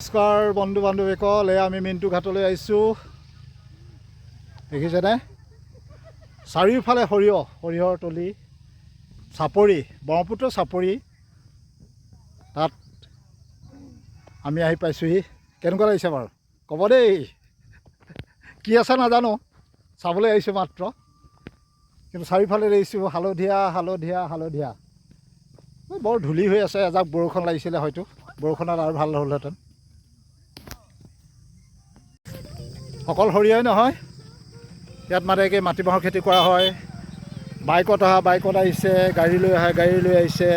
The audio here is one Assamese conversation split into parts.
নমস্কাৰ বন্ধু বান্ধৱীসকল, আমি মিণ্টু ঘাটলৈ আহিছোঁ। দেখিছেনে চাৰিওফালে সৰিয়হৰ তলি, চাপৰি, ব্ৰহ্মপুত্ৰ চাপৰি। তাত আমি আহি পাইছোঁহি। কেনেকুৱা লাগিছে বাৰু ক'ব দেই। কি আছে নাজানো, চাবলৈ আহিছোঁ মাত্ৰ, কিন্তু চাৰিওফালে দেখিছোঁ হালধীয়া। বৰ ধূলি হৈ আছে। এজাক বৰষুণ লাগিছিলে, হয়তো বৰষুণত আৰু ভাল হ'লহেঁতেন। অকল সৰিয়হই নহয়, ইয়াত মাটিমাহৰ খেতি কৰা হয়। বাইকত আহিছে, গাড়ী লৈ আহিছে।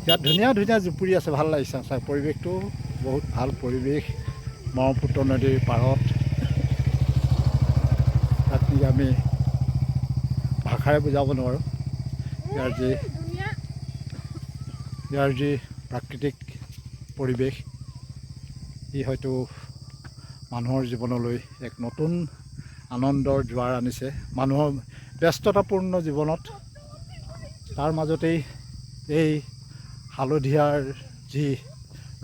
ইয়াত ধুনীয়া জুপুৰি আছে, ভাল লাগিছে চাই। পৰিৱেশটো বহুত ভাল পৰিৱেশ, ব্ৰহ্মপুত্ৰ নদীৰ পাৰত। তাত আমি ভাষাৰে বুজাব নোৱাৰোঁ ইয়াৰ যি প্ৰাকৃতিক পৰিৱেশ। ই হয়তো মানুহৰ জীৱনলৈ এক নতুন আনন্দৰ জোৱাৰ আনিছে। মানুহৰ ব্যস্ততাপূৰ্ণ জীৱনত তাৰ মাজতেই এই হালধীয়াৰ যি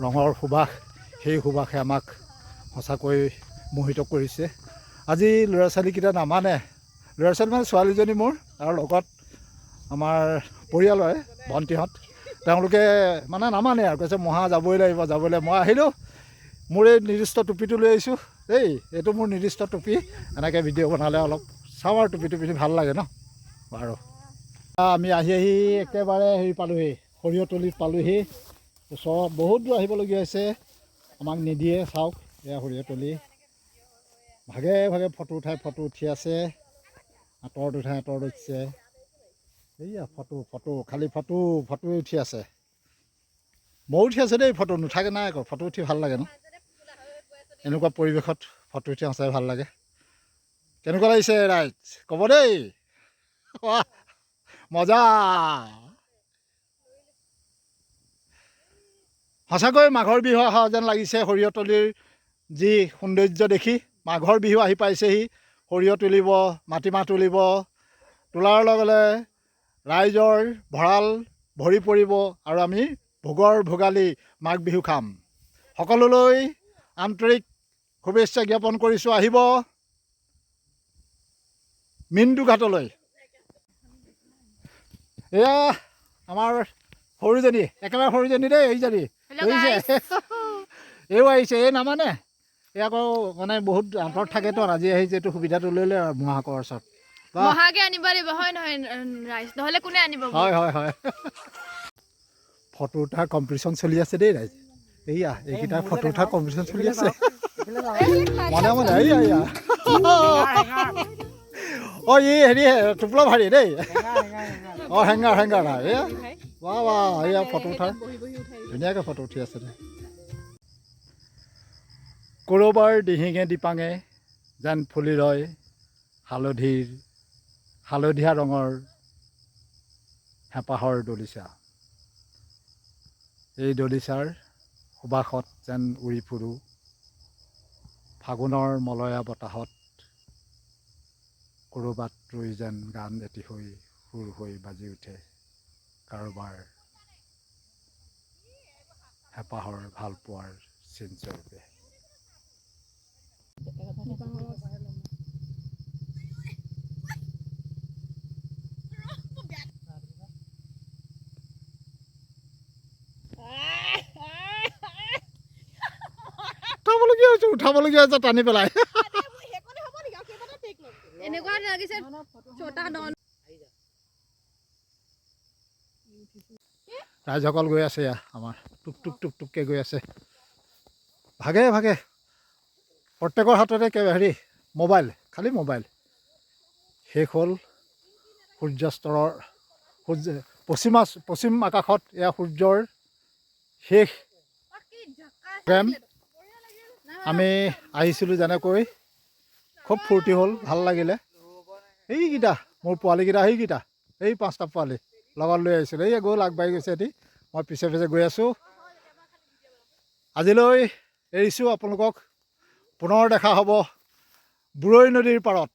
ৰঙৰ সুবাস, সেই সুবাসে আমাক সঁচাকৈ মোহিত কৰিছে। আজি ল'ৰা ছোৱালীকেইটা নামানে। ল'ৰা ছোৱালী মানে ছোৱালীজনী মোৰ, আৰু লগত আমাৰ পৰিয়ালৰে ভণ্টিহঁত, তেওঁলোকে মানে নামানে আৰু, কৈছে মহা যাবই লাগিব। মই আহিলোঁ, মোৰ এই নিৰ্দিষ্ট টুপিটো লৈ আহিছোঁ দেই। এইটো মোৰ নিৰ্দিষ্ট টুপি। এনেকৈ ভিডিঅ' বনালে অলপ চাওঁ আৰু, টুপিটো পিন্ধি ভাল লাগে ন বাৰু। আমি আহি একেবাৰে পালোহি, সৰিয়হ তলিত পালোহি। ওচৰত বহুত দূৰ আহিবলগীয়া হৈছে, আমাক নিদিয়ে। চাওক, এয়া সৰিয়হ তলি। ভাগে ফটো উঠি আছে। আঁতৰত উঠিছে। এইয়া ফটো খালি ফটো উঠি আছে। ময়ো উঠি আছে দেই, ফটো নুঠাকে নাই আকৌ। ফটো উঠি ভাল লাগে ন, এনেকুৱা পৰিৱেশত ফটো উঠি সঁচাই ভাল লাগে। কেনেকুৱা লাগিছে ৰাইজ ক'ব দেই। মজা। সঁচাকৈ মাঘৰ বিহু অহা যেন লাগিছে। সৰিয়হতলীৰ যি সৌন্দৰ্য দেখি, মাঘৰ বিহু আহি পাইছেহি। সৰিয়হ তুলিব, মাটিমাহ তুলিব, তোলাৰ লগে লগে ৰাইজৰ ভঁৰাল ভৰি পৰিব, আৰু আমি ভোগালী মাঘ বিহু খাম। সকলোলৈ আন্তৰিক শুভেচ্ছা জ্ঞাপন কৰিছোঁ। আহিব মিণ্টু ঘাটলৈ। এয়া আমাৰ সৰুজনী, একেবাৰে সৰুজনী দেই, এইজনী এইও আহিছে। এই নামানে, এই আকৌ মানে বহুত আঁতৰত থাকেতো। আজি আহিছে, এইটো সুবিধাটো লৈ লয় আৰু মহাকৰ ওচৰত। হয়। ফটো উঠাৰ কম্পিটিশ্যন চলি আছে দেই ৰাইজ। এইকেইটা ফটো উঠাৰ কম্পিটিশ্যন চলি আছে মনে। এয়া হেৰি টোপোলা ভাৰী দেই। হেংগাৰ নাই। এয়া এয়া ফটো উঠাৰ ধুনীয়াকৈ ফটো উঠি আছে দেই। ক'ৰবাৰ দিহিঙে দিপাঙে যেন ফুলি ৰয় হালধীয়া ৰঙৰ হেঁপাহৰ দলিচা। এই দলিচাৰ সুবাসত যেন উৰি ফুৰোঁ ফাগুনৰ মলয়া বতাহত। ক'ৰবাত ৰৈ যেন গান এটি সুৰ হৈ বাজি উঠে কাৰোবাৰ হেঁপাহৰ ভালপোৱাৰ চিনস্বৰূপে। উঠাবলগীয়া হৈছে টানি পেলাই। ৰাইজসকল গৈ আছে, আমাৰ টুকটুককৈ গৈ আছে। ভাগে প্ৰত্যেকৰ হাততে খালি মোবাইল। শেষ হ'ল সূৰ্যাস্তৰ পশ্চিম আকাশত। এয়া সূৰ্যৰ শেষ প্ৰেম। আমি আহিছিলোঁ যেনেকৈ, খুব ফূৰ্তি হ'ল, ভাল লাগিলে। এইকেইটা মোৰ পোৱালিকেইটা, এই 5টা পোৱালি লগত লৈ আহিছিলোঁ। এই গ'ল, আগবাঢ়ি গৈছে এটি, মই পিছে গৈ আছোঁ। আজিলৈ এৰিছোঁ আপোনালোকক। পুনৰ দেখা হ'ব বুৰৈ নদীৰ পাৰত।